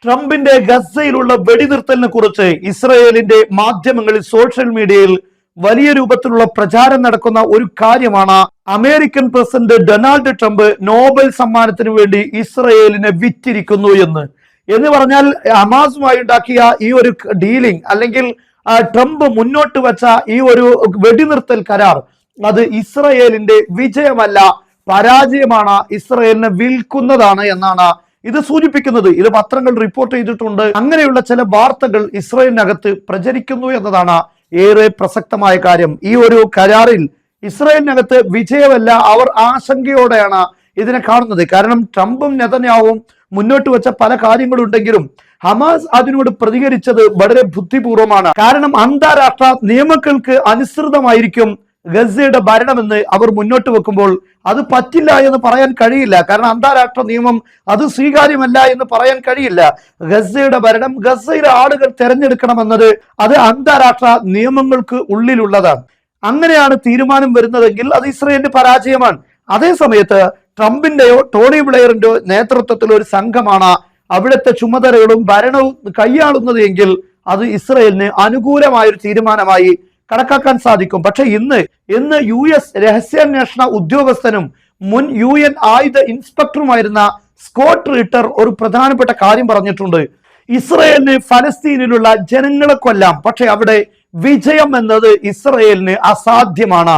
ട്രംപിന്റെ ഗസയിലുള്ള വെടിനിർത്തലിനെ കുറിച്ച് ഇസ്രയേലിന്റെ മാധ്യമങ്ങളിൽ സോഷ്യൽ മീഡിയയിൽ വലിയ രൂപത്തിലുള്ള പ്രചാരം നടക്കുന്ന ഒരു കാര്യമാണ് American president Donald Trump Nobel സമ്മാനത്തിന് വേണ്ടി ഇസ്രയേലിനെ വിറ്റിരിക്കുന്നു എന്ന് പറഞ്ഞാൽ ഹമാസുമായി ഉണ്ടാക്കിയ ഈ ഒരു ഡീലിംഗ് അല്ലെങ്കിൽ ട്രംപ് മുന്നോട്ട് വെച്ച ഈ ഒരു വെടിനിർത്തൽ കരാർ അത് ഇസ്രയേലിന്റെ വിജയമല്ല, പരാജയമാണ്, ഇസ്രയേലിനെ വിൽക്കുന്നതാണ് എന്നാണ് ഇത് സൂചിപ്പിക്കുന്നത്. ഇത് പത്രങ്ങൾ റിപ്പോർട്ട് ചെയ്തിട്ടുണ്ട്. അങ്ങനെയുള്ള ചില വാർത്തകൾ ഇസ്രയേലിനകത്ത് പ്രചരിക്കുന്നു എന്നതാണ് ഏറെ പ്രസക്തമായ കാര്യം. ഈ ഒരു കരാറിൽ ഇസ്രയേലിനകത്ത് വിജയമല്ല, അവർ ആശങ്കയോടെയാണ് ഇതിനെ കാണുന്നത്. കാരണം ട്രംപും നെതന്യാഹുവും മുന്നോട്ട് വെച്ച പല കാര്യങ്ങളുണ്ടെങ്കിലും ഹമാസ് അതിനോട് പ്രതികരിച്ചത് വളരെ ബുദ്ധിപൂർവമാണ്. കാരണം അന്താരാഷ്ട്ര നിയമങ്ങൾക്ക് അനുസൃതമായിരിക്കും ഗസയുടെ ഭരണമെന്ന് അവർ മുന്നോട്ട് വെക്കുമ്പോൾ അത് പറ്റില്ല എന്ന് പറയാൻ കഴിയില്ല. കാരണം അന്താരാഷ്ട്ര നിയമം അത് സ്വീകാര്യമല്ല എന്ന് പറയാൻ കഴിയില്ല. ഗസയുടെ ഭരണം, ഗസയിലെ ആളുകൾ തെരഞ്ഞെടുക്കണമെന്നത് അത് അന്താരാഷ്ട്ര നിയമങ്ങൾക്ക് ഉള്ളിലുള്ളതാണ്. അങ്ങനെയാണ് തീരുമാനം വരുന്നതെങ്കിൽ അത് ഇസ്രയേലിന്റെ പരാജയമാണ്. അതേ സമയത്ത് ട്രംപിന്റെയോ ടോണി ബ്ലെയറിന്റെയോ നേതൃത്വത്തിൽ ഒരു സംഘമാണ് അവിടുത്തെ ചുമതലകളും ഭരണവും കൈയാളുന്നത് എങ്കിൽ അത് ഇസ്രയേലിന് അനുകൂലമായൊരു തീരുമാനമായി കണക്കാക്കാൻ സാധിക്കും. പക്ഷെ ഇന്ന് US രഹസ്യാന്വേഷണ ഉദ്യോഗസ്ഥനും മുൻ UN ആയുധ ഇൻസ്പെക്ടറുമായിരുന്ന സ്കോട്ട് റിട്ടർ ഒരു പ്രധാനപ്പെട്ട കാര്യം പറഞ്ഞിട്ടുണ്ട്. ഇസ്രയേലിന് ഫലസ്തീനിലുള്ള ജനങ്ങളെ കൊല്ലാം, പക്ഷെ അവിടെ വിജയം എന്നത് ഇസ്രയേലിന് അസാധ്യമാണ്.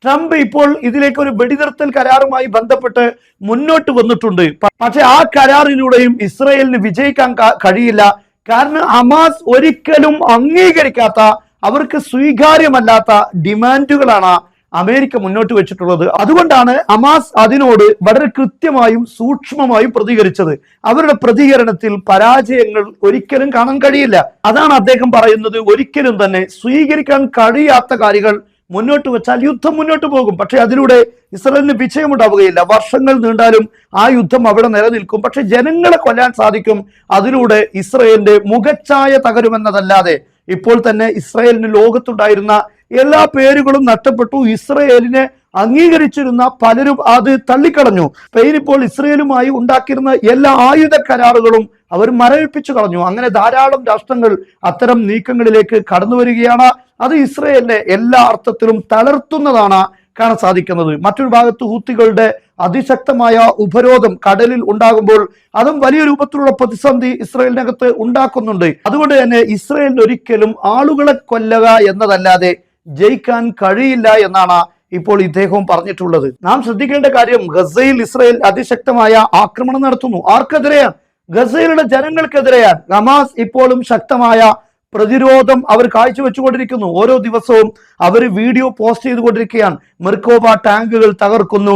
ട്രംപ് ഇപ്പോൾ ഇതിലേക്ക് ഒരു വെടിനിർത്തൽ കരാറുമായി ബന്ധപ്പെട്ട് മുന്നോട്ട് വന്നിട്ടുണ്ട്. പക്ഷെ ആ കരാറിലൂടെയും ഇസ്രയേലിന് വിജയിക്കാൻ കഴിയില്ല. കാരണം ഹമാസ് ഒരിക്കലും അംഗീകരിക്കാത്ത, അവർക്ക് സ്വീകാര്യമല്ലാത്ത ഡിമാൻഡുകളാണ് അമേരിക്ക മുന്നോട്ട് വെച്ചിട്ടുള്ളത്. അതുകൊണ്ടാണ് ഹമാസ് അതിനോട് വളരെ കൃത്യമായും സൂക്ഷ്മമായും പ്രതികരിച്ചത്. അവരുടെ പ്രതികരണത്തിൽ പരാജയങ്ങൾ ഒരിക്കലും കാണാൻ കഴിയില്ല. അതാണ് അദ്ദേഹം പറയുന്നത്. ഒരിക്കലും തന്നെ സ്വീകരിക്കാൻ കഴിയാത്ത കാര്യങ്ങൾ മുന്നോട്ട് വെച്ചാൽ യുദ്ധം മുന്നോട്ട് പോകും, പക്ഷെ അതിലൂടെ ഇസ്രയേലിന് വിജയമുണ്ടാവുകയില്ല. വർഷങ്ങൾ നീണ്ടാലും ആ യുദ്ധം അവിടെ നിലനിൽക്കും, പക്ഷെ ജനങ്ങളെ കൊല്ലാൻ സാധിക്കും. അതിലൂടെ ഇസ്രയേലിന്റെ മുഖച്ഛായ തകരുമെന്നതല്ലാതെ ഇപ്പോൾ തന്നെ ഇസ്രയേലിന് ലോകത്തുണ്ടായിരുന്ന എല്ലാ പേരുകളും നഷ്ടപ്പെട്ടു. ഇസ്രയേലിനെ അംഗീകരിച്ചിരുന്ന പലരും അത് തള്ളിക്കളഞ്ഞു. സ്പെയിൻ ഇപ്പോൾ ഇസ്രയേലുമായി ഉണ്ടാക്കിയിരുന്ന എല്ലാ ആയുധ കരാറുകളും അവർ മരവിപ്പിച്ചു കളഞ്ഞു. അങ്ങനെ ധാരാളം രാഷ്ട്രങ്ങൾ അത്തരം നീക്കങ്ങളിലേക്ക് കടന്നു വരികയാണ്. അത് ഇസ്രയേലിനെ എല്ലാ അർത്ഥത്തിലും തളർത്തുന്നതാണ് കാണാൻ സാധിക്കുന്നത്. മറ്റൊരു ഭാഗത്ത് ഹൂത്തികളുടെ അതിശക്തമായ ഉപരോധം കടലിൽ ഉണ്ടാകുമ്പോൾ അതും വലിയ രൂപത്തിലുള്ള പ്രതിസന്ധി ഇസ്രയേലിനകത്ത് ഉണ്ടാക്കുന്നുണ്ട്. അതുകൊണ്ട് തന്നെ ഇസ്രയേലിന് ഒരിക്കലും ആളുകളെ കൊല്ലുക എന്നതല്ലാതെ ജയിക്കാൻ കഴിയില്ല എന്നാണ് ഇപ്പോൾ ഇദ്ദേഹവും പറഞ്ഞിട്ടുള്ളത്. നാം ശ്രദ്ധിക്കേണ്ട കാര്യം, ഗസയിൽ ഇസ്രയേൽ അതിശക്തമായ ആക്രമണം നടത്തുന്നു. ആർക്കെതിരെയാണ്? ഗസയിലുള്ള ജനങ്ങൾക്കെതിരെയാണ്. ഹമാസ് ഇപ്പോഴും ശക്തമായ പ്രതിരോധം അവർ കാഴ്ചവെച്ചുകൊണ്ടിരിക്കുന്നു. ഓരോ ദിവസവും അവർ വീഡിയോ പോസ്റ്റ് ചെയ്തുകൊണ്ടിരിക്കുകയാണ്. മെർക്കോബ ടാങ്കുകൾ തകർക്കുന്നു,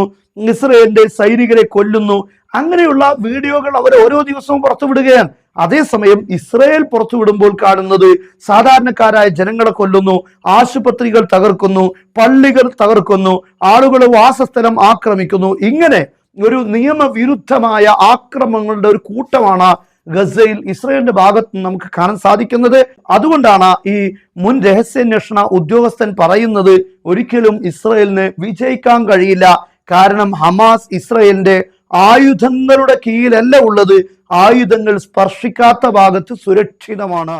ഇസ്രയേലിന്റെ സൈനികരെ കൊല്ലുന്നു. അങ്ങനെയുള്ള വീഡിയോകൾ അവർ ഓരോ ദിവസവും പുറത്തുവിടുകയാണ്. അതേസമയം ഇസ്രയേൽ പുറത്തുവിടുമ്പോൾ കാണുന്നത് സാധാരണക്കാരായ ജനങ്ങളെ കൊല്ലുന്നു, ആശുപത്രികൾ തകർക്കുന്നു, പള്ളികൾ തകർക്കുന്നു, ആളുകളുടെ വാസസ്ഥലം ആക്രമിക്കുന്നു. ഇങ്ങനെ ഒരു നിയമവിരുദ്ധമായ ആക്രമണങ്ങളുടെ ഒരു കൂട്ടമാണ് ഗസയിൽ ഇസ്രയേലിന്റെ ഭാഗത്ത് നമുക്ക് കാണാൻ സാധിക്കുന്നത്. അതുകൊണ്ടാണ് ഈ മുൻ രഹസ്യാന്വേഷണ ഉദ്യോഗസ്ഥൻ പറയുന്നത് ഒരിക്കലും ഇസ്രയേലിന് വിജയിക്കാൻ കഴിയില്ല. കാരണം ഹമാസ് ഇസ്രയേലിന്റെ ആയുധങ്ങളുടെ കീഴിലല്ല ഉള്ളത്, ആയുധങ്ങൾ സ്പർശിക്കാത്ത ഭാഗത്ത് സുരക്ഷിതമാണ്.